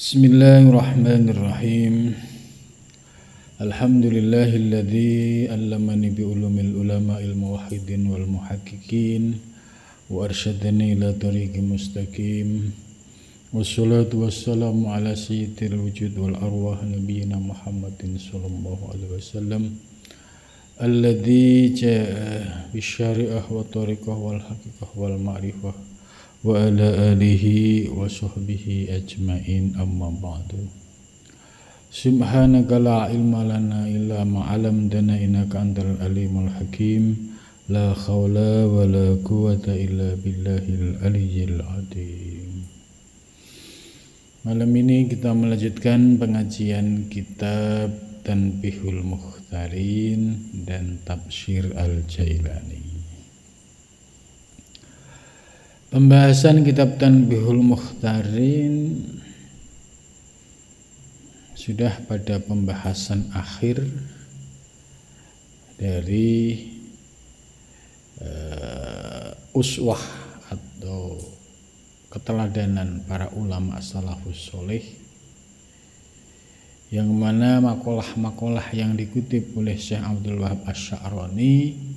Bismillahirrahmanirrahim. Alhamdulillahilladzi allamani bi ulumil ulama'il muwahhidin wal muhaqqiqin wa arsyadani ila tariqil mustaqim. Wassalatu wassalamu ala sayyidil wujud wal arwah nabiyina Muhammadin sallallahu alaihi wasallam alladzi jaa bisyari'ah wa tariqah wal haqiqah wal ma'rifah wa ala alihi wa sahbihi ajmain, amma ba'du. Subhanaka la ilma lana illa ma 'allamtana innaka antal alimul hakim. La haula wa la quwwata illa billahil aliyyil azim. Malam ini kita melanjutkan pengajian kitab Tanbihul Mukhtarin dan Tafsir Al-Jailani. Pembahasan kitab Tanbihul Mukhtarin sudah pada pembahasan akhir dari uswah atau keteladanan para ulama salafus soleh, yang mana makalah-makalah yang dikutip oleh Syekh Abdul Wahab Asy-Sya'rani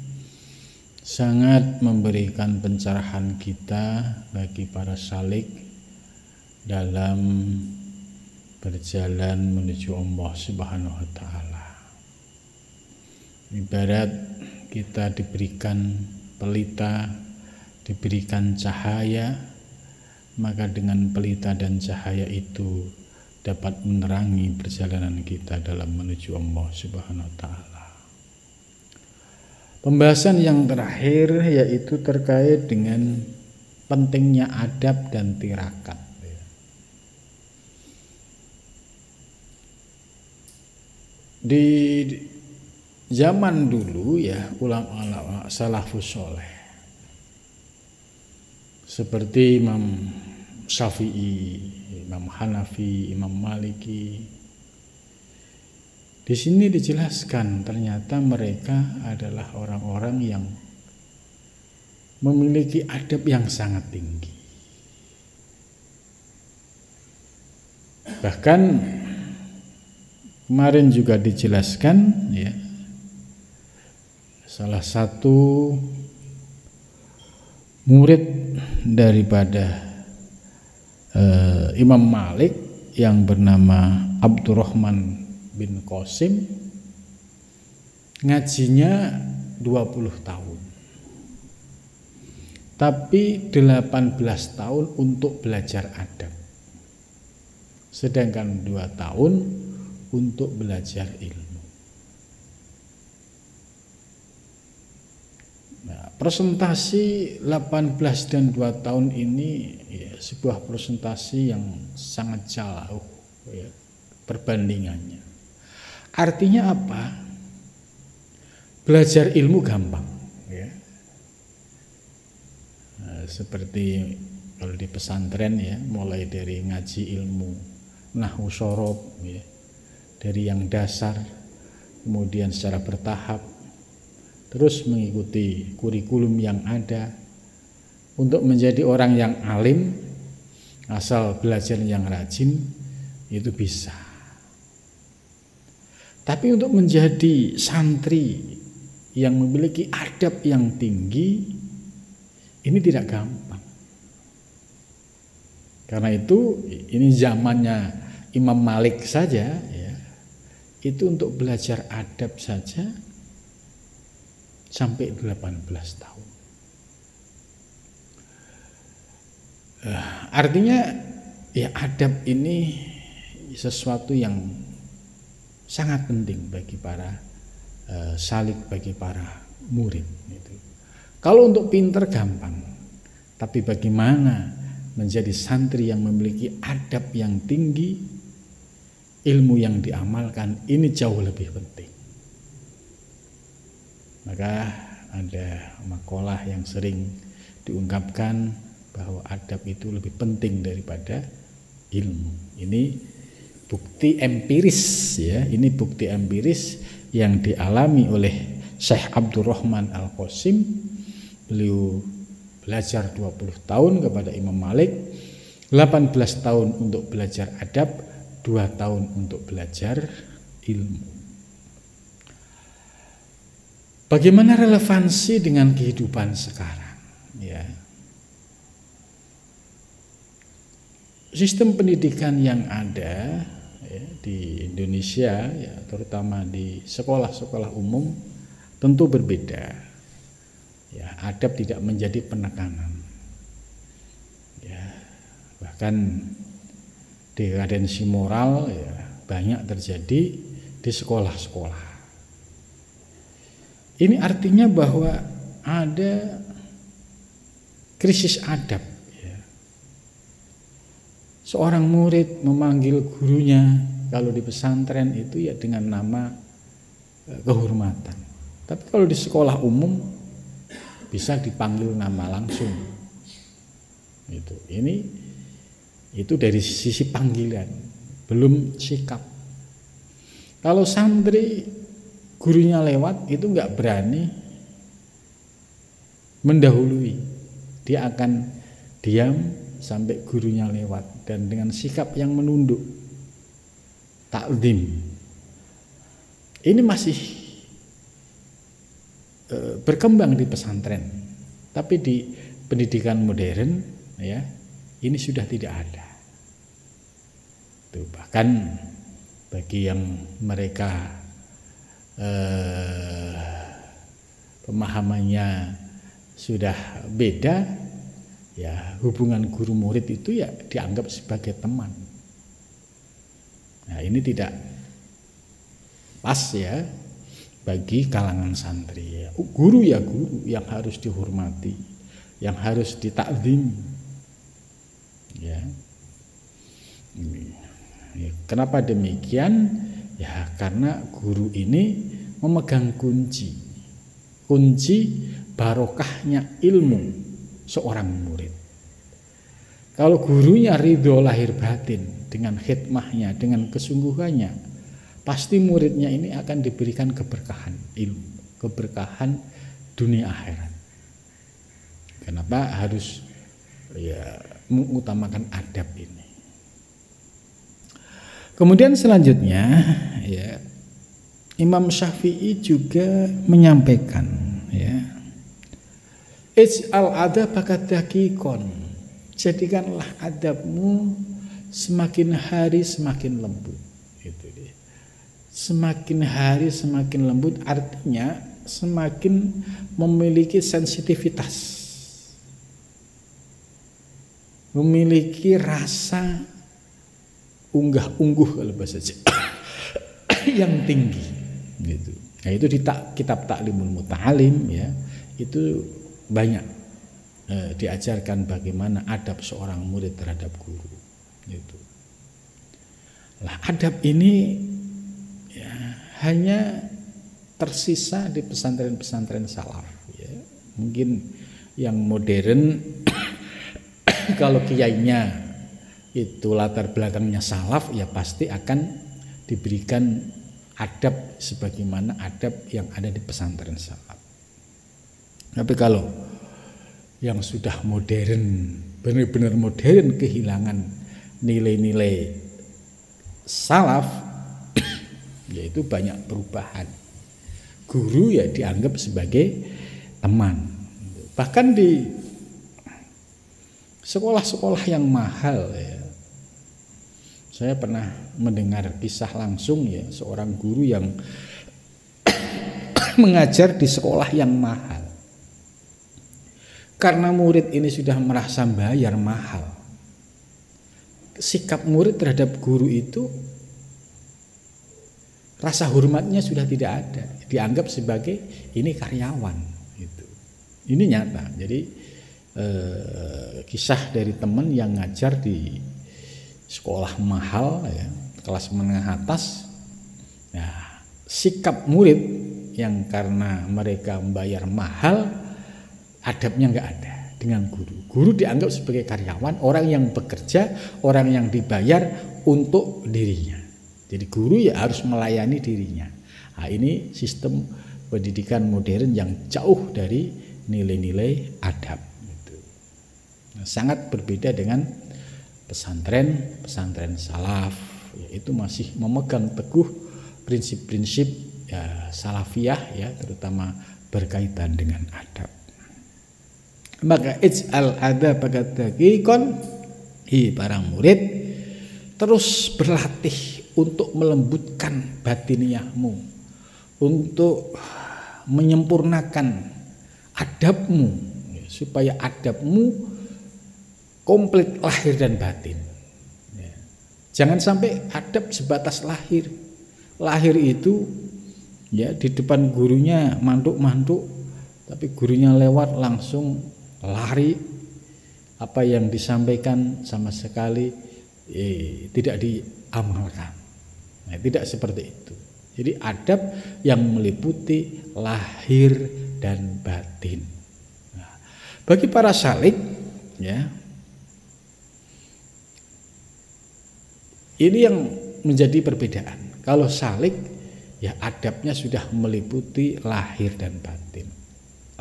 sangat memberikan pencerahan kita bagi para salik dalam berjalan menuju Allah Subhanahu wa Ta'ala. Ibarat kita diberikan pelita, diberikan cahaya, maka dengan pelita dan cahaya itu dapat menerangi perjalanan kita dalam menuju Allah Subhanahu wa Ta'ala. Pembahasan yang terakhir yaitu terkait dengan pentingnya adab dan tirakat. Di zaman dulu ya, ulama-ulama salafus soleh seperti Imam Syafi'i, Imam Hanafi, Imam Maliki, di sini dijelaskan ternyata mereka adalah orang-orang yang memiliki adab yang sangat tinggi. Bahkan kemarin juga dijelaskan ya, salah satu murid daripada Imam Malik yang bernama Abdurrahman bin Qasim ngajinya 20 tahun, tapi 18 tahun untuk belajar adab, sedangkan 2 tahun untuk belajar ilmu. Nah, presentasi 18 dan 2 tahun ini ya, sebuah presentasi yang sangat jauh ya, perbandingannya. Artinya apa? Belajar ilmu gampang ya. Nah, seperti kalau di pesantren ya, mulai dari ngaji ilmu nahwu shorob ya, dari yang dasar, kemudian secara bertahap, terus mengikuti kurikulum yang ada untuk menjadi orang yang alim, asal belajar yang rajin itu bisa. Tapi untuk menjadi santri yang memiliki adab yang tinggi, ini tidak gampang. Karena itu ini zamannya Imam Malik saja ya, itu untuk belajar adab saja sampai 18 tahun. Artinya ya, adab ini sesuatu yang sangat penting bagi para salik, bagi para murid itu. Kalau untuk pinter gampang, tapi bagaimana menjadi santri yang memiliki adab yang tinggi, ilmu yang diamalkan, ini jauh lebih penting. Maka ada makalah yang sering diungkapkan bahwa adab itu lebih penting daripada ilmu. Ini bukti empiris ya, ini bukti empiris yang dialami oleh Syekh Abdurrahman Al-Qasim. Beliau belajar 20 tahun kepada Imam Malik, 18 tahun untuk belajar adab, 2 tahun untuk belajar ilmu. Bagaimana relevansi dengan kehidupan sekarang? Ya. Sistem pendidikan yang ada ya, di Indonesia, ya, terutama di sekolah-sekolah umum, tentu berbeda. Ya, adab tidak menjadi penekanan. Ya, bahkan dekadensi moral ya, banyak terjadi di sekolah-sekolah. Ini artinya bahwa ada krisis adab. Ya. Seorang murid memanggil gurunya kalau di pesantren itu ya dengan nama kehormatan. Tapi kalau di sekolah umum bisa dipanggil nama langsung. Itu dari sisi panggilan, belum sikap. Kalau santri gurunya lewat itu nggak berani mendahului, dia akan diam sampai gurunya lewat dan dengan sikap yang menunduk, taklim. Ini masih berkembang di pesantren, tapi di pendidikan modern ya ini sudah tidak ada. Tuh, bahkan bagi yang mereka pemahamannya sudah beda, ya hubungan guru murid itu ya dianggap sebagai teman. Nah, ini tidak pas ya bagi kalangan santri. Ya. Guru ya guru yang harus dihormati, yang harus ditakzim. Ya. Kenapa demikian? Ya karena guru ini memegang kunci barokahnya ilmu seorang murid. Kalau gurunya ridho lahir batin dengan khidmahnya, dengan kesungguhannya, pasti muridnya ini akan diberikan keberkahan ilmu, keberkahan dunia akhirat. Kenapa harus ya mengutamakan adab ini? Kemudian selanjutnya ya Imam Syafi'i juga menyampaikan ya ij'al adabaka daqiqan, jadikanlah adabmu semakin hari semakin lembut. Itu dia. Semakin hari semakin lembut artinya semakin memiliki sensitivitas, memiliki rasa unggah-ungguh kalau bahasa yang tinggi gitu. Nah, itu di kitab Ta'limul Muta'alim ya, itu banyak diajarkan bagaimana adab seorang murid terhadap guru gitu. Lah adab ini ya, hanya tersisa di pesantren-pesantren salaf ya. Mungkin yang modern kalau kiainya itu latar belakangnya salaf ya pasti akan diberikan adab sebagaimana adab yang ada di pesantren salaf. Tapi kalau yang sudah modern, benar-benar modern, kehilangan nilai-nilai salaf, yaitu banyak perubahan. Guru ya dianggap sebagai teman. Bahkan di sekolah-sekolah yang mahal ya, saya pernah mendengar kisah langsung ya seorang guru yang mengajar di sekolah yang mahal. Karena murid ini sudah merasa bayar mahal, sikap murid terhadap guru itu rasa hormatnya sudah tidak ada, dianggap sebagai ini karyawan gitu. Ini nyata. Jadi kisah dari teman yang ngajar di sekolah mahal ya, kelas menengah atas. Nah, sikap murid yang karena mereka membayar mahal, adabnya nggak ada dengan guru. Guru dianggap sebagai karyawan, orang yang bekerja, orang yang dibayar untuk dirinya. Jadi guru ya harus melayani dirinya. Nah, ini sistem pendidikan modern yang jauh dari nilai-nilai adab. Sangat berbeda dengan pesantren salaf, itu masih memegang teguh prinsip-prinsip ya, salafiyah ya, terutama berkaitan dengan adab. Maka ij'al adab daqiqan, para murid terus berlatih untuk melembutkan batiniahmu, untuk menyempurnakan adabmu ya, supaya adabmu komplit lahir dan batin ya. Jangan sampai adab sebatas lahir itu ya di depan gurunya mantuk-mantuk, tapi gurunya lewat langsung lari, apa yang disampaikan sama sekali tidak diamalkan. Nah, tidak seperti itu. Jadi adab yang meliputi lahir dan batin. Nah, bagi para salik ya, ini yang menjadi perbedaan. Kalau salik ya adabnya sudah meliputi lahir dan batin.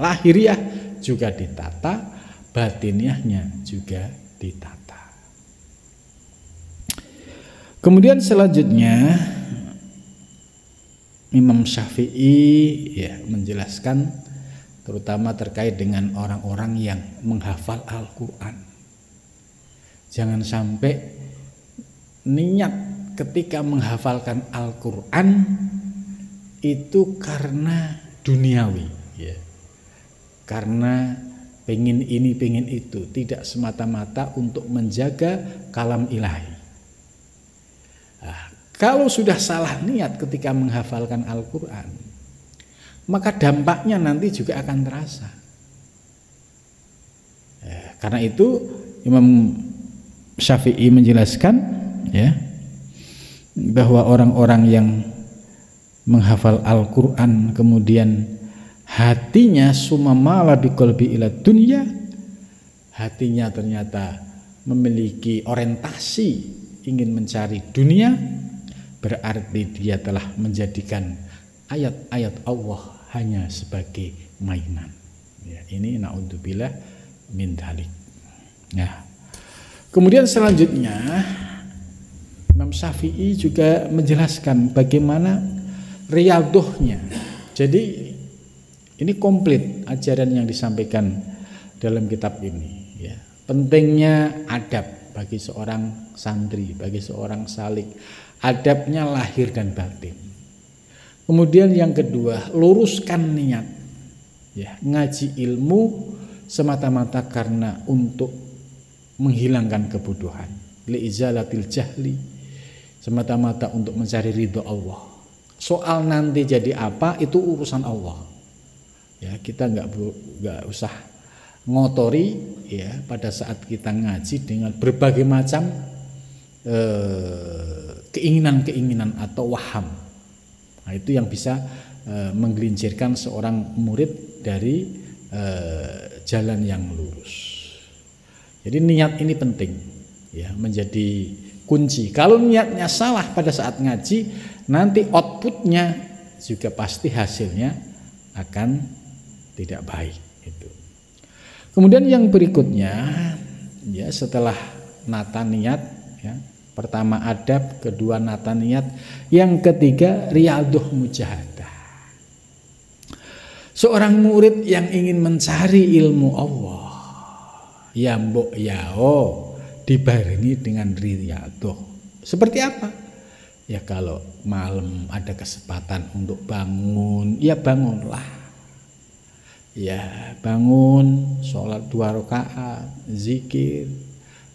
Lahiriah juga ditata, batiniahnya juga ditata. Kemudian selanjutnya Imam Syafi'i ya menjelaskan terutama terkait dengan orang-orang yang menghafal Al-Quran. Jangan sampai niat ketika menghafalkan Al-Quran itu karena duniawi ya. Karena pengen ini pengen itu, tidak semata-mata untuk menjaga kalam ilahi. Nah, kalau sudah salah niat ketika menghafalkan Al-Quran, maka dampaknya nanti juga akan terasa. Karena itu Imam Syafi'i menjelaskan ya, bahwa orang-orang yang menghafal Al-Quran kemudian hatinya sumamala biqalbi ila dunya, hatinya ternyata memiliki orientasi ingin mencari dunia, berarti dia telah menjadikan ayat-ayat Allah hanya sebagai mainan ya, ini naudzubillah min dzalik. Nah, kemudian selanjutnya Imam Syafi'i juga menjelaskan bagaimana riyadhahnya. Jadi ini komplit ajaran yang disampaikan dalam kitab ini ya. Pentingnya adab bagi seorang santri, bagi seorang salik. Adabnya lahir dan batin. Kemudian yang kedua, luruskan niat. Ya, ngaji ilmu semata-mata karena untuk menghilangkan kebodohan. Liizalatil jahli. Semata-mata untuk mencari ridho Allah. Soal nanti jadi apa itu urusan Allah. Ya, kita nggak usah ngotori ya pada saat kita ngaji dengan berbagai macam keinginan-keinginan atau waham. Nah, itu yang bisa menggelincirkan seorang murid dari jalan yang lurus. Jadi niat ini penting ya, menjadi kunci. Kalau niatnya salah pada saat ngaji, nanti outputnya juga pasti hasilnya akan tidak baik itu. Kemudian yang berikutnya ya, setelah nata niat ya, pertama adab, kedua nata niat, yang ketiga riyadhah mujahadah. Seorang murid yang ingin mencari ilmu Allah ya mbok yao dibarengi dengan riyadhah. Seperti apa? Ya kalau malam ada kesempatan untuk bangun, ya bangunlah. Ya bangun, sholat 2 rakaat, zikir,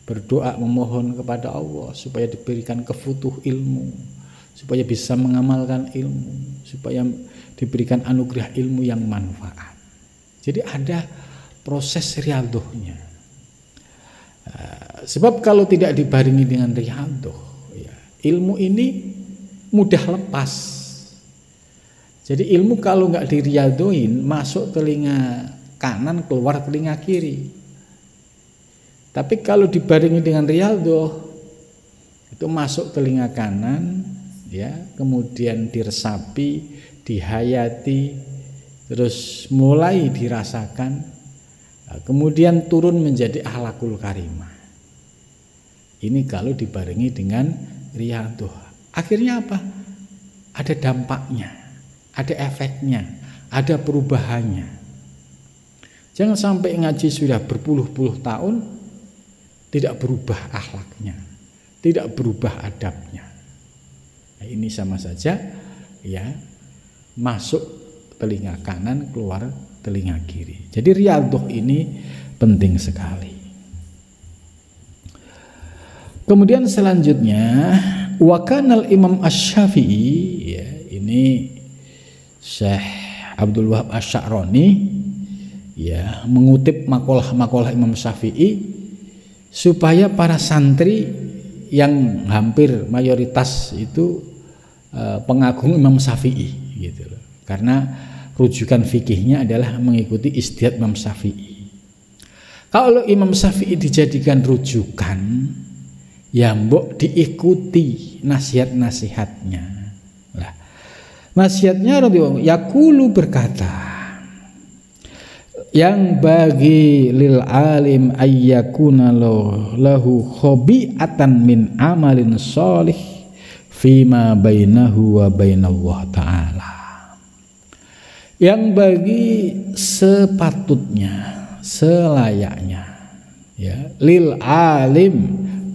berdoa memohon kepada Allah supaya diberikan kefutuh ilmu, supaya bisa mengamalkan ilmu, supaya diberikan anugerah ilmu yang manfaat. Jadi ada proses riyadhahnya. Sebab kalau tidak dibarengi dengan riyadhah ya, ilmu ini mudah lepas. Jadi ilmu kalau nggak diriyadhoin masuk telinga kanan keluar telinga kiri. Tapi kalau dibarengi dengan riyadhah itu masuk telinga kanan ya, kemudian diresapi, dihayati, terus mulai dirasakan, kemudian turun menjadi akhlakul karimah. Ini kalau dibarengi dengan riyadhah. Akhirnya apa? Ada dampaknya, ada efeknya, ada perubahannya. Jangan sampai ngaji sudah berpuluh-puluh tahun tidak berubah akhlaknya, tidak berubah adabnya. Nah, ini sama saja ya, masuk telinga kanan, keluar telinga kiri. Jadi riyadhah ini penting sekali. Kemudian selanjutnya wa kanal Imam Asy-Syafi'i, ya, ini Syekh Abdul Wahab Asy-Sya'rani ya mengutip makalah Imam Syafi'i supaya para santri yang hampir mayoritas itu pengagum Imam Syafi'i gitu loh. Karena rujukan fikihnya adalah mengikuti ijtihad Imam Syafi'i. Kalau Imam Syafi'i dijadikan rujukan, ya mbok diikuti nasihat-nasihatnya. Lah, nasihatnya radhiyallahu yaqulu berkata, yang bagi lil alim ayyakuna lahu khobi'atan min amalin sholih fima bainahu wa bainallah ta'ala. Yang bagi sepatutnya, selayaknya ya, lil alim,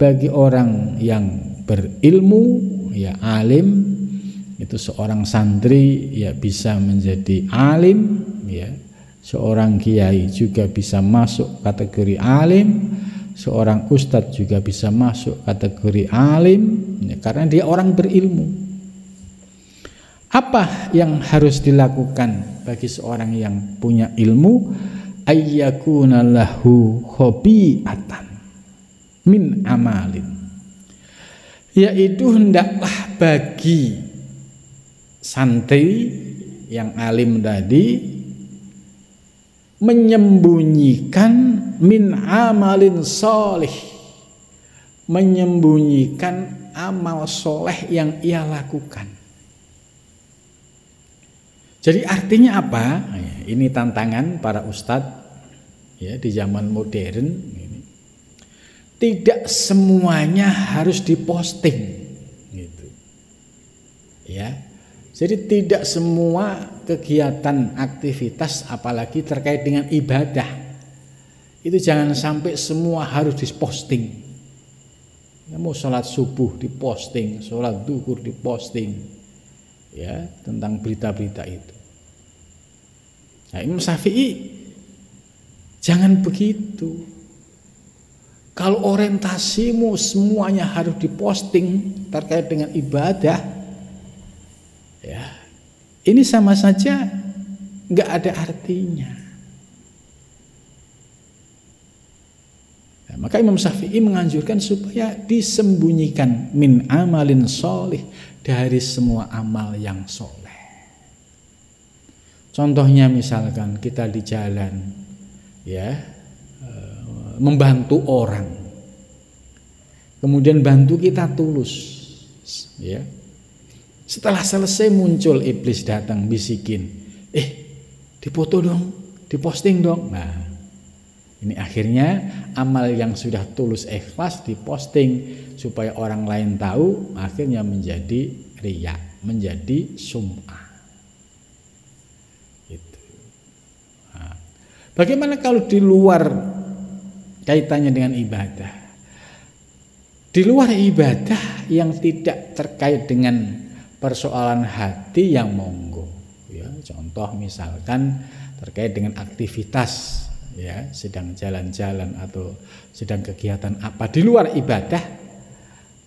bagi orang yang berilmu, ya alim itu seorang santri ya bisa menjadi alim, ya seorang kiai juga bisa masuk kategori alim, seorang ustadz juga bisa masuk kategori alim ya, karena dia orang berilmu. Apa yang harus dilakukan bagi seorang yang punya ilmu? Ayyakuna lahu khobi'atan min amalin, yaitu hendaklah bagi santri yang alim tadi menyembunyikan min amalin soleh, menyembunyikan amal soleh yang ia lakukan. Jadi artinya apa? Ini tantangan para ustadz ya di zaman modern ini. Tidak semuanya harus diposting gitu. Ya. Jadi tidak semua kegiatan aktivitas apalagi terkait dengan ibadah itu jangan sampai semua harus diposting. Ya, mau sholat subuh diposting, sholat duhur diposting. Ya, tentang berita-berita itu. Nah, Imam Syafi'i jangan begitu. Kalau orientasimu semuanya harus diposting terkait dengan ibadah, ya ini sama saja nggak ada artinya. Nah, maka Imam Syafi'i menganjurkan supaya disembunyikan min amalin sholih, dari semua amal yang soleh. Contohnya misalkan kita di jalan ya membantu orang, kemudian bantu kita tulus ya. Setelah selesai muncul iblis datang bisikin, dipoto dong, diposting dong. Nah, ini akhirnya amal yang sudah tulus ikhlas diposting supaya orang lain tahu, akhirnya menjadi riya, menjadi sum'ah. Gitu. Nah, bagaimana kalau di luar kaitannya dengan ibadah? Di luar ibadah yang tidak terkait dengan persoalan hati yang monggo. Ya, contoh misalkan terkait dengan aktivitas, ya sedang jalan-jalan atau sedang kegiatan apa di luar ibadah.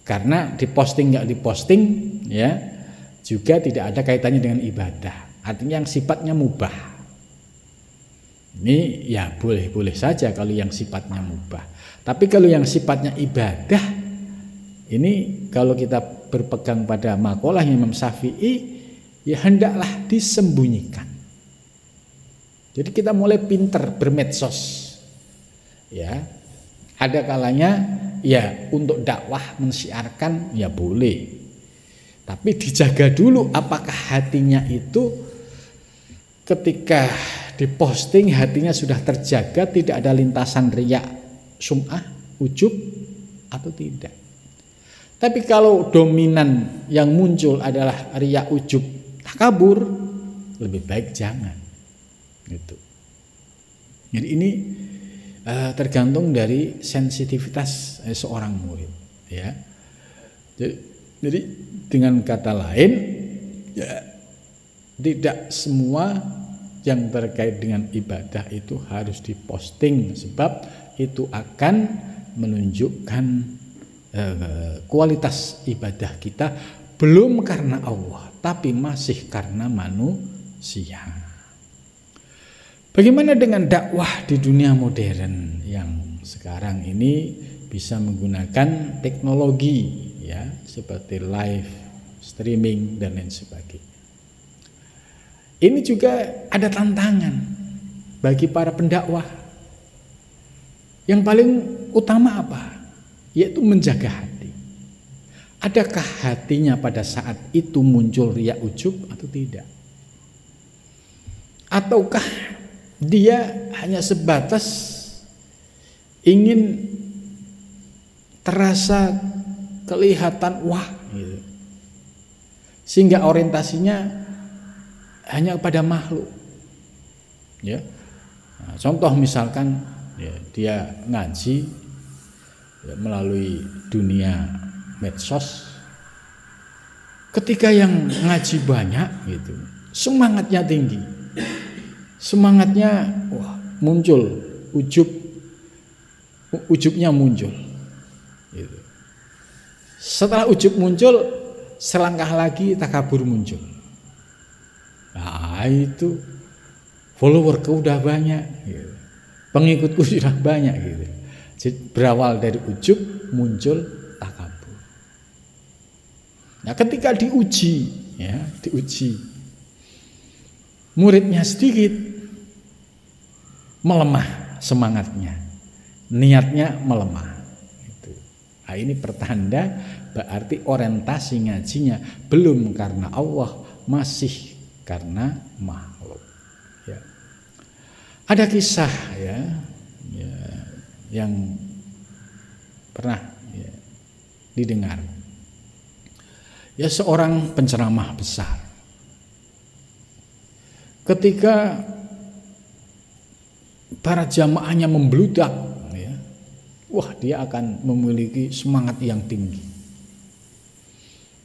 Karena diposting nggak diposting ya juga tidak ada kaitannya dengan ibadah, artinya yang sifatnya mubah. Ini ya boleh-boleh saja kalau yang sifatnya mubah. Tapi kalau yang sifatnya ibadah, ini kalau kita berpegang pada makalah Imam Syafi'i, ya hendaklah disembunyikan. Jadi kita mulai pinter bermedsos, ya. Ada kalanya ya untuk dakwah mensiarkan ya boleh, tapi dijaga dulu apakah hatinya itu ketika diposting hatinya sudah terjaga, tidak ada lintasan riya, sum'ah, ujub, atau tidak. Tapi kalau dominan yang muncul adalah riya, ujub, takabur, lebih baik jangan. Gitu. Jadi ini tergantung dari sensitivitas seorang murid, ya. Jadi dengan kata lain, ya, tidak semua yang terkait dengan ibadah itu harus diposting, sebab itu akan menunjukkan kualitas ibadah kita belum karena Allah, tapi masih karena manusia. Bagaimana dengan dakwah di dunia modern yang sekarang ini bisa menggunakan teknologi, ya, seperti live streaming dan lain sebagainya. Ini juga ada tantangan bagi para pendakwah. Yang paling utama apa? Yaitu menjaga hati. Adakah hatinya pada saat itu muncul riya, ujub atau tidak? Ataukah dia hanya sebatas ingin terasa kelihatan wah gitu. Sehingga orientasinya hanya kepada makhluk, ya. Nah, contoh misalkan, ya, dia ngaji, ya, melalui dunia medsos. Ketika yang ngaji banyak gitu, semangatnya tinggi, semangatnya wah, muncul ujubnya muncul gitu. Setelah ujub muncul, selangkah lagi takabur muncul. Nah itu followerku udah banyak gitu. Pengikutku sudah banyak gitu. Jadi berawal dari ujub muncul takabur. Nah ketika diuji, ya, muridnya sedikit, melemah semangatnya, niatnya melemah. Gitu. Nah, ini pertanda berarti orientasi ngajinya belum karena Allah, masih karena makhluk. Ya. Ada kisah, ya, yang pernah, ya, didengar. Ya, seorang penceramah besar. Ketika para jamaahnya membludak, ya, wah, dia akan memiliki semangat yang tinggi.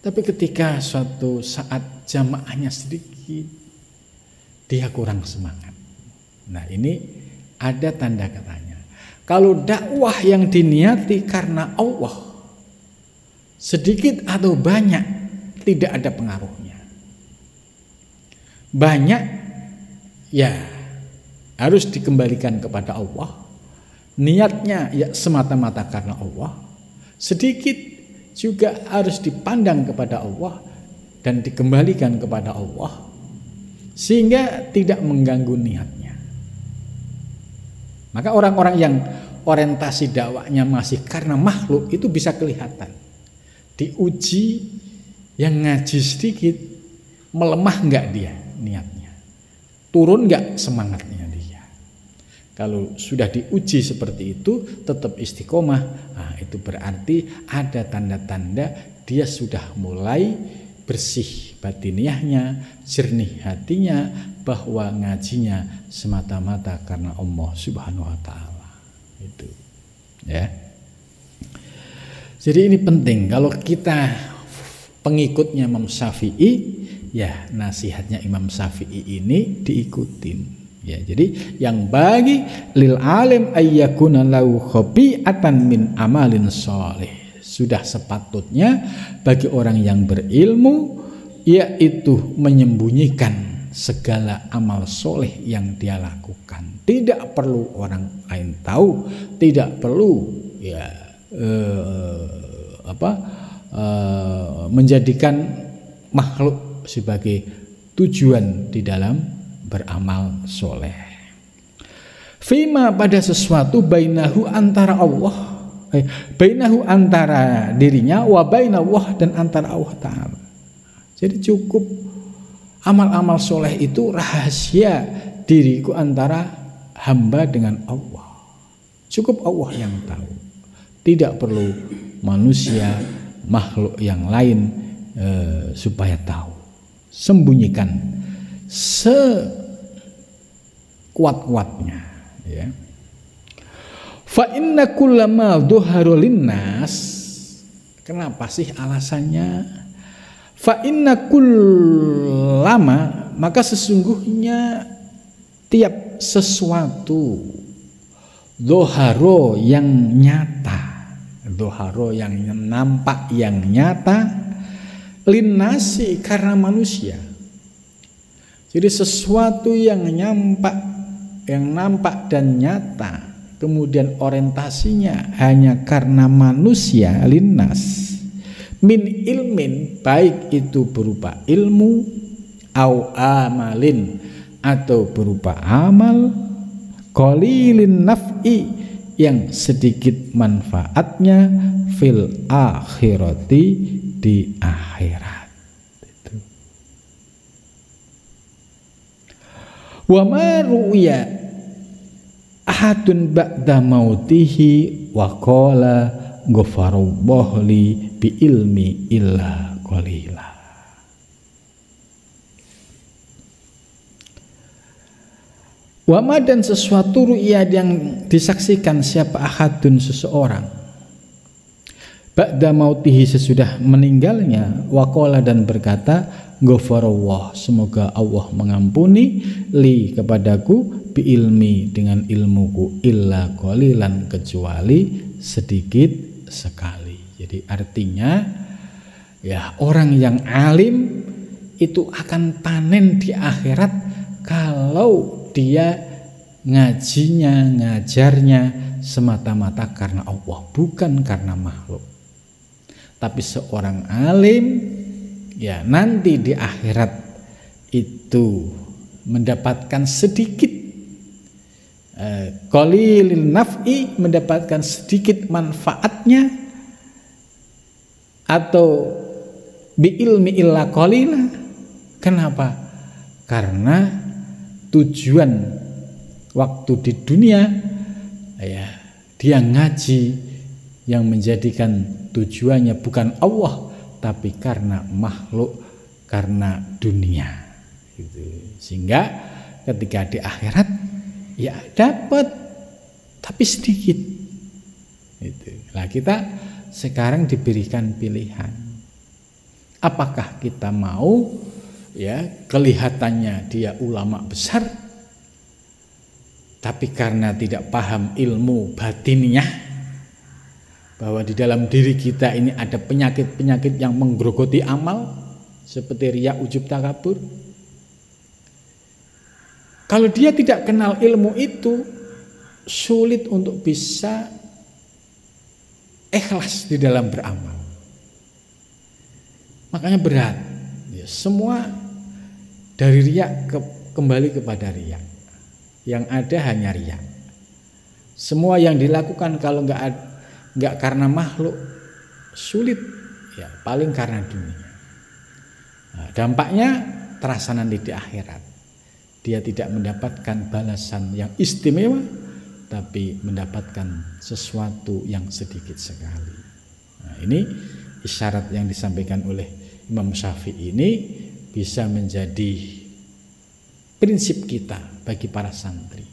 Tapi ketika suatu saat jamaahnya sedikit, dia kurang semangat. Nah, ini ada tanda katanya. Kalau dakwah yang diniati karena Allah, sedikit atau banyak tidak ada pengaruhnya. Banyak, ya, harus dikembalikan kepada Allah. Niatnya ya semata-mata karena Allah. Sedikit juga harus dipandang kepada Allah dan dikembalikan kepada Allah, sehingga tidak mengganggu niatnya. Maka orang-orang yang orientasi dakwahnya masih karena makhluk itu bisa kelihatan. Diuji, yang ngaji sedikit, melemah enggak dia niatnya, turun enggak semangatnya dia. Kalau sudah diuji seperti itu tetap istiqomah, nah itu berarti ada tanda-tanda dia sudah mulai bersih batiniahnya, jernih hatinya, bahwa ngajinya semata-mata karena Allah Subhanahu wa taala. Itu, ya. Jadi ini penting kalau kita pengikutnya Imam Syafi'i, ya nasihatnya Imam Syafi'i ini diikutin. Ya, jadi yang bagi lil alim ayyakuna lahu khabi'atan min amalin sholih. Sudah sepatutnya bagi orang yang berilmu yaitu menyembunyikan segala amal soleh yang dia lakukan. Tidak perlu orang lain tahu, tidak perlu, ya, menjadikan makhluk sebagai tujuan di dalam beramal soleh. Fima, pada sesuatu bainahu antara Allah, bainahu antara dirinya, wa bainallah dan antara Allah Ta'ala. Jadi cukup amal-amal soleh itu rahasia diriku antara hamba dengan Allah. Cukup Allah yang tahu. Tidak perlu manusia, makhluk yang lain supaya tahu. Sembunyikan sekuat-kuatnya, ya. Fa inna kullama dhuharu linnas, kenapa sih alasannya? Fa inna kullama, maka sesungguhnya tiap sesuatu dhuharo yang nyata, dhuharo yang nampak, yang nyata, linnasi karena manusia. Jadi sesuatu yang nampak dan nyata, kemudian orientasinya hanya karena manusia, linnas, min ilmin, baik itu berupa ilmu, au amalin, atau berupa amal, qalilin naf'i, yang sedikit manfaatnya, fil akhirati, di akhirat. Itu. Wa ma ru'ya ahadun ba'da mautihi wa qala ghafarallahu li bi ilmi illa qalila. Wama, dan sesuatu ru'ya yang disaksikan siapa ahadun seseorang ba'da mautihi, sesudah meninggalnya, waqala, dan berkata, ghafarallah, semoga Allah mengampuni, li, kepadaku, bi ilmi, dengan ilmuku, illa qalilan, kecuali sedikit sekali. Jadi artinya ya, orang yang alim itu akan panen di akhirat kalau dia ngajinya, ngajarnya semata-mata karena Allah, bukan karena makhluk. Tapi seorang alim ya nanti di akhirat itu mendapatkan sedikit qalilil naf'i, mendapatkan sedikit manfaatnya, atau bi ilmi illa qalila. Kenapa? Karena tujuan waktu di dunia ya dia ngaji yang menjadikan tujuannya bukan Allah tapi karena makhluk, karena dunia gitu. Sehingga ketika di akhirat ya dapat tapi sedikit itu. Nah, kita sekarang diberikan pilihan, apakah kita mau ya kelihatannya dia ulama besar tapi karena tidak paham ilmu batinnya, bahwa di dalam diri kita ini ada penyakit-penyakit yang menggerogoti amal seperti riya, ujub, takabur. Kalau dia tidak kenal ilmu itu, sulit untuk bisa ikhlas di dalam beramal. Makanya berat. Ya, semua dari riya kembali kepada riya. Yang ada hanya riya. Semua yang dilakukan kalau nggak karena makhluk, sulit ya, paling karena dunia. Nah, dampaknya terasa nanti di akhirat. Dia tidak mendapatkan balasan yang istimewa, tapi mendapatkan sesuatu yang sedikit sekali. Nah, ini isyarat yang disampaikan oleh Imam Syafi'i ini bisa menjadi prinsip kita bagi para santri.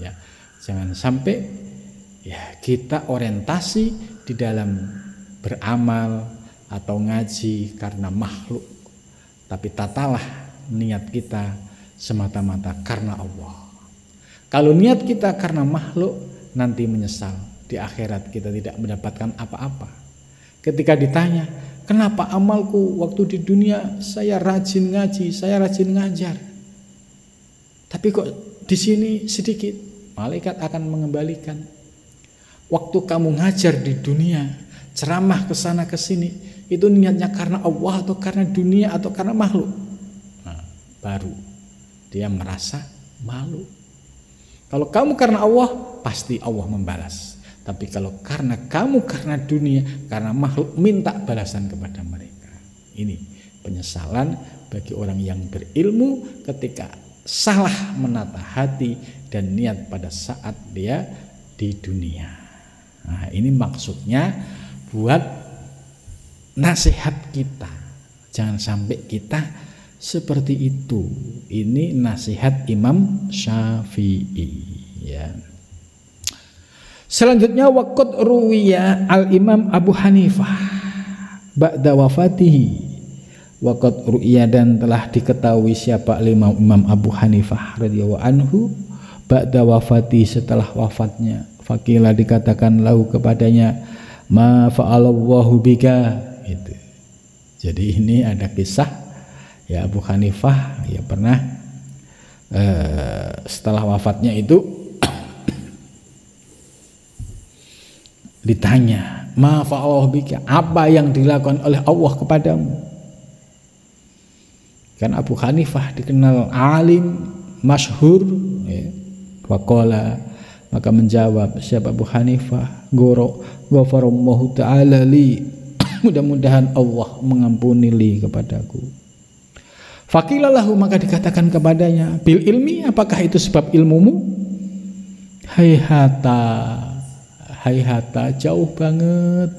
Ya, jangan sampai ya kita orientasi di dalam beramal atau ngaji karena makhluk, tapi tatalah niat kita semata-mata karena Allah. Kalau niat kita karena makhluk, nanti menyesal di akhirat kita tidak mendapatkan apa-apa. Ketika ditanya, kenapa amalku waktu di dunia saya rajin ngaji, saya rajin ngajar, tapi kok di sini sedikit? Malaikat akan mengembalikan. Waktu kamu ngajar di dunia, ceramah ke sana ke sini, itu niatnya karena Allah atau karena dunia atau karena makhluk? Nah, baru dia merasa malu. Kalau kamu karena Allah, pasti Allah membalas. Tapi kalau kamu karena dunia, karena makhluk, minta balasan kepada mereka. Ini penyesalan bagi orang yang berilmu ketika salah menata hati dan niat pada saat dia di dunia. Nah, ini maksudnya buat nasihat kita. Jangan sampai kita seperti itu. Ini nasihat Imam Syafi'i, ya. Selanjutnya waqad ruwiya al-Imam Abu Hanifah ba'da wafatihi. Waqad ruwiya, dan telah diketahui siapa Imam Abu Hanifah radhiyallahu anhu ba'da wafati, setelah wafatnya. Faqila, dikatakan lahu kepadanya, ma fa'alallahu bika. Itu. Jadi ini ada kisah, ya, Abu Hanifah ya pernah setelah wafatnya itu ditanya, ma fa'alallahu bika, apa yang dilakukan oleh Allah kepadamu? Kan Abu Hanifah dikenal alim masyhur, ya. Waqala, maka menjawab siapa Abu Hanifah, ghafarallahu ta'ala li, mudah-mudahan Allah mengampuni li kepadaku. Faqila lahu, maka dikatakan kepadanya, bil ilmi, apakah itu sebab ilmumu? Hayhata, jauh banget.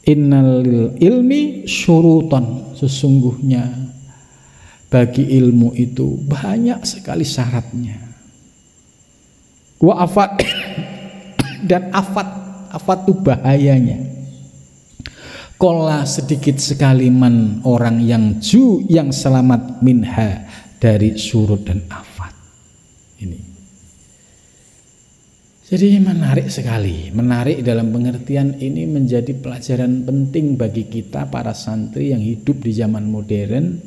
Innal ilmi syurutan, sesungguhnya bagi ilmu itu banyak sekali syaratnya. Wa afat, dan afat itu bahayanya. Kola, sedikit sekali man, orang yang selamat minha, dari surut dan afat. Ini jadi menarik sekali, menarik dalam pengertian ini menjadi pelajaran penting bagi kita para santri yang hidup di zaman modern.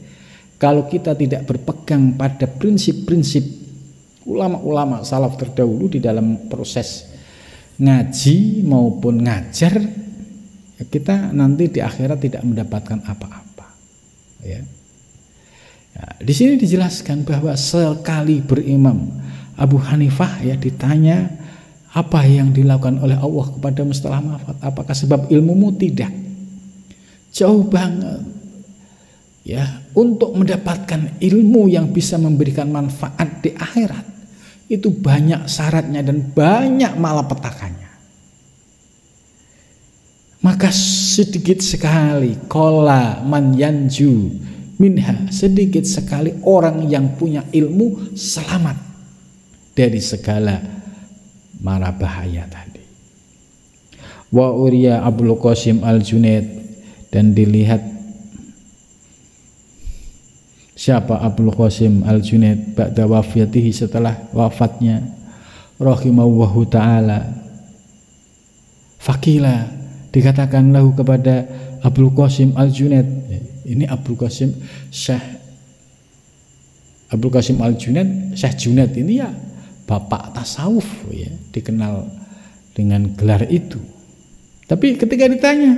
Kalau kita tidak berpegang pada prinsip-prinsip ulama-ulama salaf terdahulu di dalam proses ngaji maupun ngajar, kita nanti di akhirat tidak mendapatkan apa-apa. Ya. Nah, di sini dijelaskan bahwa sekali berimam Abu Hanifah ya ditanya, apa yang dilakukan oleh Allah kepadamu setelah wafat? Apakah sebab ilmumu? Tidak. Jauh banget. Ya, untuk mendapatkan ilmu yang bisa memberikan manfaat di akhirat, itu banyak syaratnya dan banyak malapetakannya. Maka sedikit sekali kola man yanju minha, sedikit sekali orang yang punya ilmu selamat dari segala mara bahaya tadi. Wa uriya Abul Qasim Al-Junaid, dan dilihat siapa Abul Qasim Al-Junaid ba'da wafatihi, setelah wafatnya, rahimahullahu ta'ala. Faqila, dikatakan lahu kepada Abul Qasim Al-Junaid, ini Abul Qasim Al-Junaid, Syekh Junaid ini ya bapak tasawuf, ya, dikenal dengan gelar itu. Tapi ketika ditanya,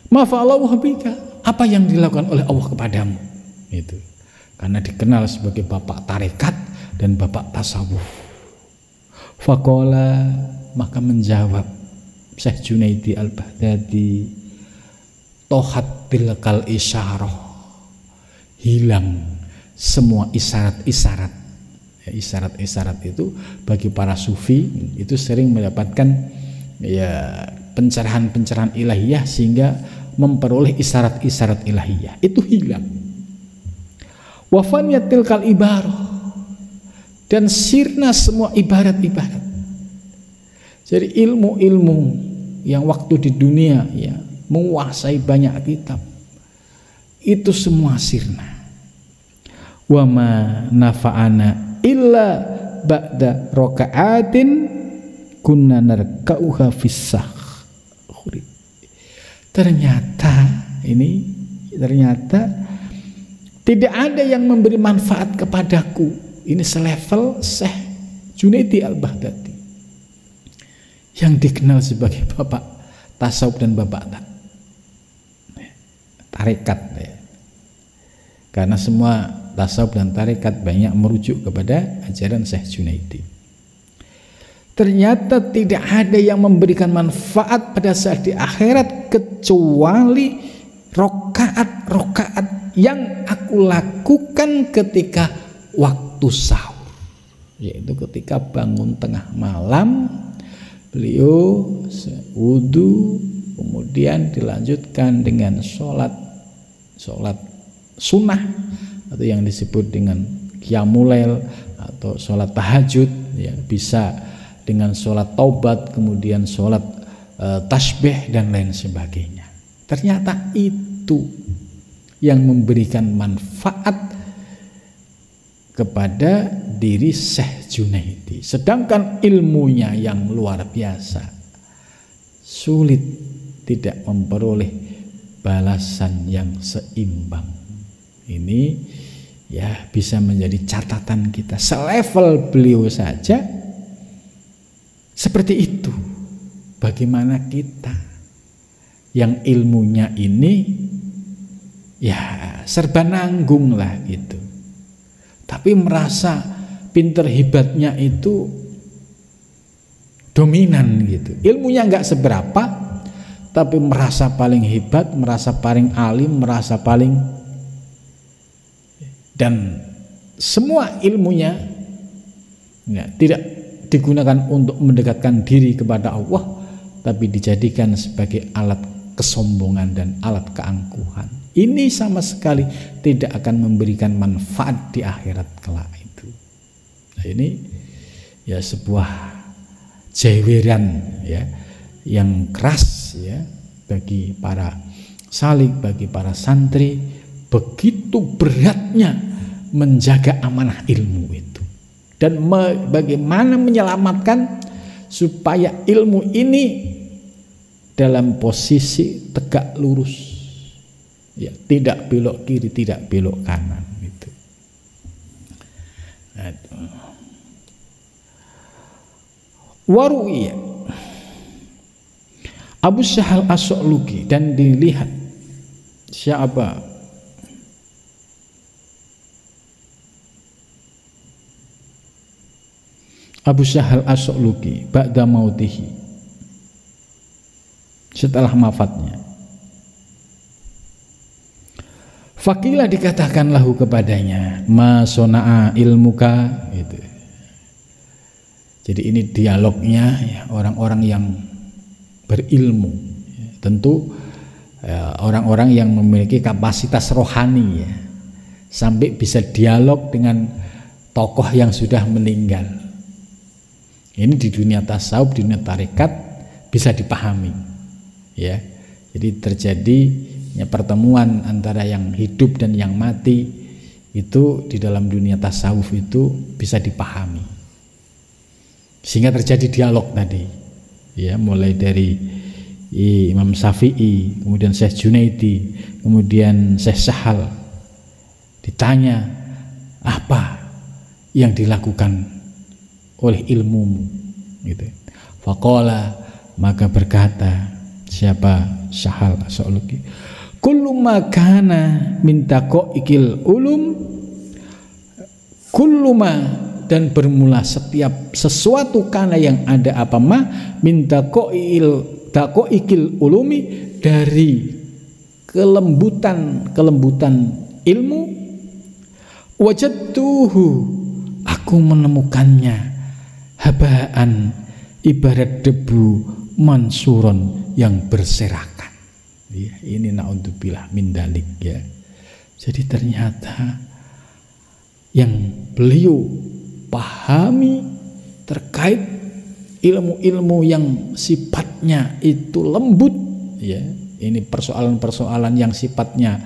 ma fa'alallahu bika, apa yang dilakukan oleh Allah kepadamu? Itu karena dikenal sebagai bapak tarekat dan bapak tasawuf. Faqala, maka menjawab Syekh Junaidi Al-Baghdadi, tohat tilkal isyarah, hilang semua isyarat-isyarat. Isyarat-isyarat itu bagi para sufi itu sering mendapatkan ya pencerahan-pencerahan ilahiyah sehingga memperoleh isyarat-isyarat ilahiyah itu hilang. Wafaniyat tilkal ibarah, dan sirna semua ibarat-ibarat. Jadi ilmu-ilmu yang waktu di dunia ya menguasai banyak kitab itu semua sirna. Wa ma nafa'ana illa ba'da raka'atin kunna narka'uha fissah. Ternyata tidak ada yang memberi manfaat kepadaku. Ini selevel Syekh Junaidi Al-Baghdadi yang dikenal sebagai bapak tasawuf dan bapak tarekat, ya. Karena semua tasawuf dan tarekat banyak merujuk kepada ajaran Syekh Junaidi. Ternyata tidak ada yang memberikan manfaat pada saat di akhirat kecuali rokaat yang aku lakukan ketika waktu sahur, yaitu ketika bangun tengah malam Beliau wudu, kemudian dilanjutkan dengan sholat sunnah atau yang disebut dengan qiyamul lail atau sholat tahajud, ya, bisa dengan sholat taubat, kemudian sholat tasbih dan lain sebagainya. Ternyata itu yang memberikan manfaat kepada diri Syekh Junaidi. Sedangkan ilmunya yang luar biasa, sulit tidak memperoleh balasan yang seimbang. Ini ya bisa menjadi catatan kita. Selevel beliau saja seperti itu. Bagaimana kita yang ilmunya ini ya serba nanggung lah gitu, tapi merasa pinter hebatnya itu dominan gitu. Ilmunya nggak seberapa, tapi merasa paling hebat, merasa paling alim, merasa paling, dan semua ilmunya ya, tidak digunakan untuk mendekatkan diri kepada Allah, tapi dijadikan sebagai alat kesombongan dan alat keangkuhan. Ini sama sekali tidak akan memberikan manfaat di akhirat kelak itu. Nah, ini ya sebuah jeweran ya yang keras ya bagi para salik, bagi para santri. Begitu beratnya menjaga amanah ilmu itu, dan bagaimana menyelamatkan supaya ilmu ini dalam posisi tegak lurus, ya, tidak belok kiri, tidak belok kanan gitu. Waru'iyah Abu Sahal As-Su'luki, dan dilihat siapa Abu Sahal As-Su'luki ba'da mautihi, setelah wafatnya. Fakilah dikatakan lahu kepadanya, ma sona'a ilmuka gitu. Jadi ini dialognya ya, orang-orang yang berilmu ya, tentu orang-orang yang memiliki kapasitas rohani ya, sampai bisa dialog dengan tokoh yang sudah meninggal. Ini di dunia tasawuf, di dunia tarekat bisa dipahami ya. Jadi terjadi ya, pertemuan antara yang hidup dan yang mati itu di dalam dunia tasawuf itu bisa dipahami, sehingga terjadi dialog tadi ya, mulai dari Imam Syafi'i, kemudian Syekh Junaidi, kemudian Syekh Sahal. Ditanya apa yang dilakukan oleh ilmumu gitu. Faqala, maka berkata siapa Sahal As-Su'luki, kullu ma kana min taqoikil ulum, kullu ma, dan bermula setiap sesuatu kana yang ada apa ma min taqoikil ulumi, dari kelembutan ilmu, wajadtuhu, aku menemukannya, habaan, ibarat debu, mansuron, yang berserakan ya, ini naudzubillah min dalik ya. Jadi ternyata yang beliau pahami terkait ilmu-ilmu yang sifatnya itu lembut ya, ini persoalan-persoalan yang sifatnya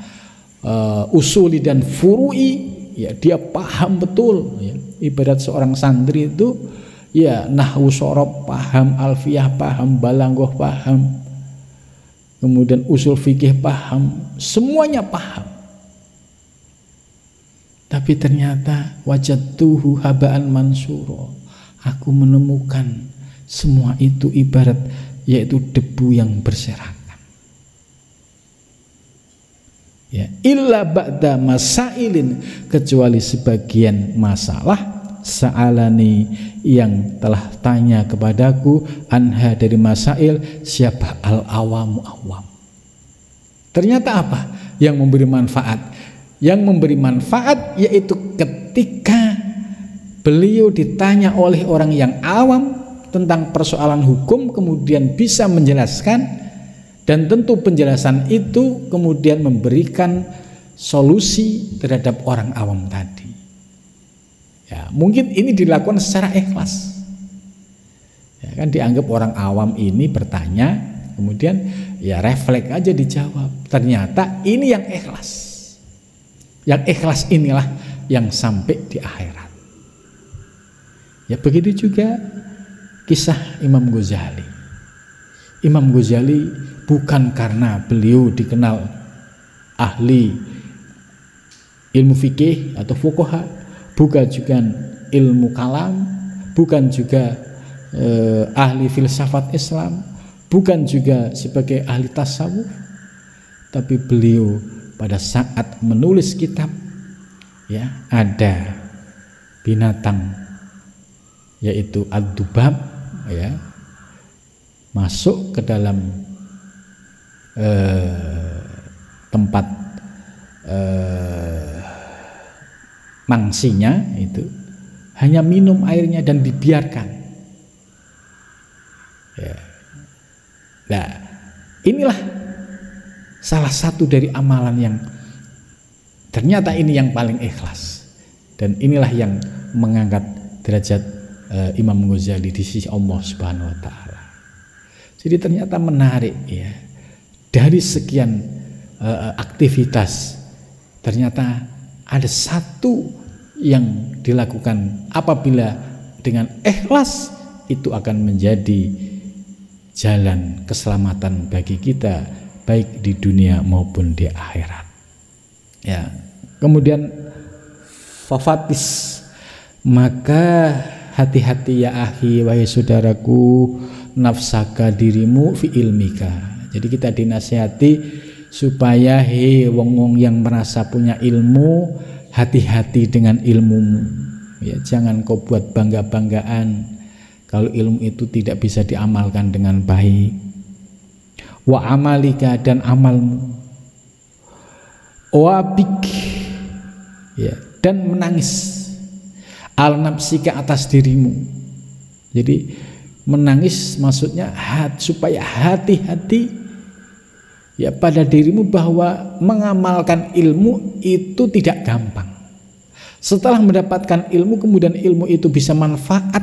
usuli dan furu'i ya, dia paham betul ya. Ibarat seorang santri itu ya, nahwu sorob paham, alfiyah paham, balanggoh paham, kemudian usul fikih paham, semuanya paham. Tapi ternyata wajadtuhu habaan mansuro, aku menemukan semua itu ibarat yaitu debu yang berserakan. Ya, illa ba'da masailin, kecuali sebagian masalah, sa'alani, yang telah tanya kepadaku, anha, dari masail, siapa al-awamu awam. Ternyata apa yang memberi manfaat? Yang memberi manfaat yaitu ketika beliau ditanya oleh orang yang awam tentang persoalan hukum, kemudian bisa menjelaskan, dan tentu penjelasan itu kemudian memberikan solusi terhadap orang awam tadi. Ya, mungkin ini dilakukan secara ikhlas. Ya, kan dianggap orang awam ini bertanya, kemudian ya refleks aja dijawab. Ternyata ini yang ikhlas. Yang ikhlas inilah yang sampai di akhirat. Ya begitu juga kisah Imam Ghazali. Imam Ghazali bukan karena beliau dikenal ahli ilmu fikih atau fuqaha, bukan juga ilmu kalam, bukan juga ahli filsafat Islam, bukan juga sebagai ahli tasawuf, tapi beliau pada saat menulis kitab, ya, ada binatang yaitu ad-dubab, ya, masuk ke dalam tempat mangsinya, itu hanya minum airnya dan dibiarkan. Ya. Nah, inilah salah satu dari amalan yang ternyata ini yang paling ikhlas, dan inilah yang mengangkat derajat Imam Ghazali di sisi Allah Subhanahu wa taala. Jadi ternyata menarik, ya, dari sekian aktivitas ternyata ada satu yang dilakukan apabila dengan ikhlas, itu akan menjadi jalan keselamatan bagi kita baik di dunia maupun di akhirat. Ya, kemudian fafatis, maka hati-hati ya akhi, wahai saudaraku, nafsaka, dirimu, fi ilmika. Jadi kita dinasihati supaya wong-wong yang merasa punya ilmu, hati-hati dengan ilmumu. Ya, jangan kau buat bangga-banggaan kalau ilmu itu tidak bisa diamalkan dengan baik. Wa amalika, dan amalmu. Wabik, ya, dan menangis. Al nafsika, atas dirimu. Jadi menangis maksudnya supaya hati-hati, ya, pada dirimu bahwa mengamalkan ilmu itu tidak gampang. Setelah mendapatkan ilmu, kemudian ilmu itu bisa manfaat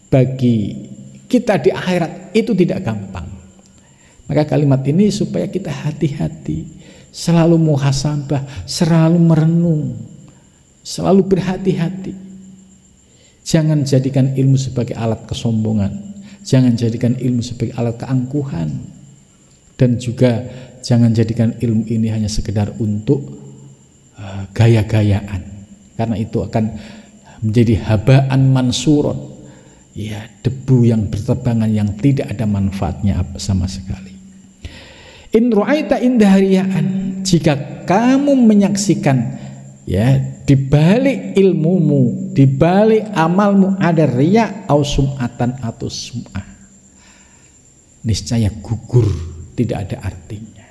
bagi kita di akhirat, itu tidak gampang. Maka kalimat ini supaya kita hati-hati, selalu muhasabah, selalu merenung, selalu berhati-hati. Jangan jadikan ilmu sebagai alat kesombongan, jangan jadikan ilmu sebagai alat keangkuhan, dan juga jangan jadikan ilmu ini hanya sekedar untuk gaya-gayaan, karena itu akan menjadi habaan mansurun, ya, debu yang berterbangan yang tidak ada manfaatnya sama sekali. In ru'aita indahariyaan, jika kamu menyaksikan, ya, di balik ilmumu, di balik amalmu ada riya au sum'atan atau sum'ah, niscaya gugur, tidak ada artinya.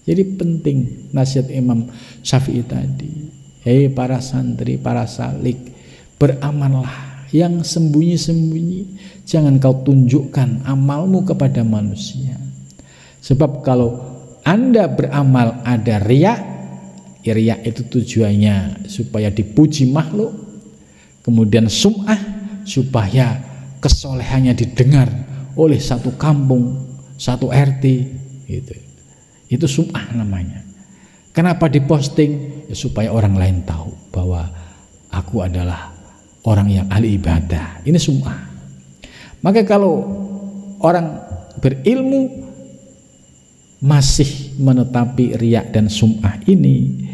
Jadi penting nasihat Imam Syafi'i tadi. Hei para santri, para salik, beramallah yang sembunyi-sembunyi, jangan kau tunjukkan amalmu kepada manusia. Sebab kalau Anda beramal ada riya, riya itu tujuannya supaya dipuji makhluk, kemudian sum'ah supaya kesolehannya didengar oleh satu kampung, satu RT, gitu. Itu sum'ah namanya. Kenapa diposting? Ya, supaya orang lain tahu bahwa aku adalah orang yang ahli ibadah. Ini sum'ah. Maka kalau orang berilmu masih menetapi riya dan sum'ah ini,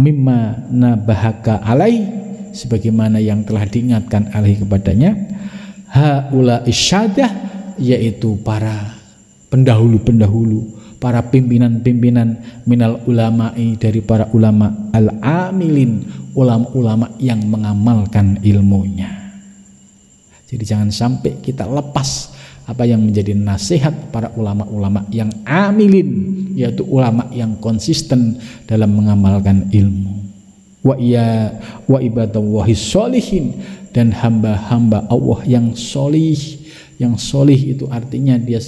mimma nabahaka alai, sebagaimana yang telah diingatkan alaihi kepadanya, haula isyadah, yaitu para pendahulu-pendahulu, para pimpinan-pimpinan minal ulama'i, dari para ulama, al-amilin, ulama-ulama yang mengamalkan ilmunya. Jadi jangan sampai kita lepas apa yang menjadi nasihat para ulama-ulama yang amilin, yaitu ulama yang konsisten dalam mengamalkan ilmu. wa ibadallahi sholihin, dan hamba-hamba Allah yang solih. Yang solih itu artinya dia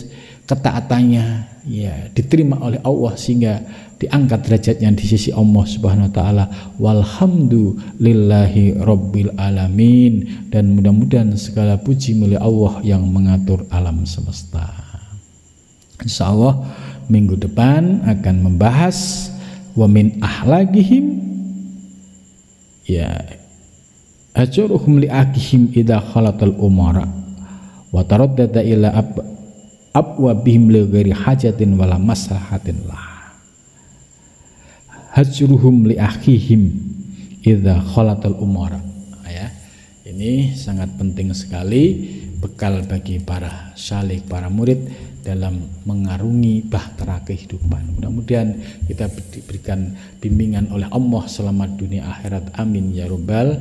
ketaatannya ya diterima oleh Allah sehingga diangkat derajatnya di sisi Allah Subhanahu wa taala. Walhamdulillahi rabbil alamin, dan mudah-mudahan segala puji milik Allah yang mengatur alam semesta. Insyaallah minggu depan akan membahas wa min ahlagihim ya hajaruhum li akihim idza khalatal umara wa taraddada ila abwabihim li ghairi hajatin wala maslahatin lah. Hajruhum li akhihim idza khalatal umara ya. Ini sangat penting sekali, bekal bagi para syalik, para murid dalam mengarungi bahtera kehidupan. Mudah-mudahan kita diberikan bimbingan oleh Allah selamat dunia akhirat, amin ya rabbal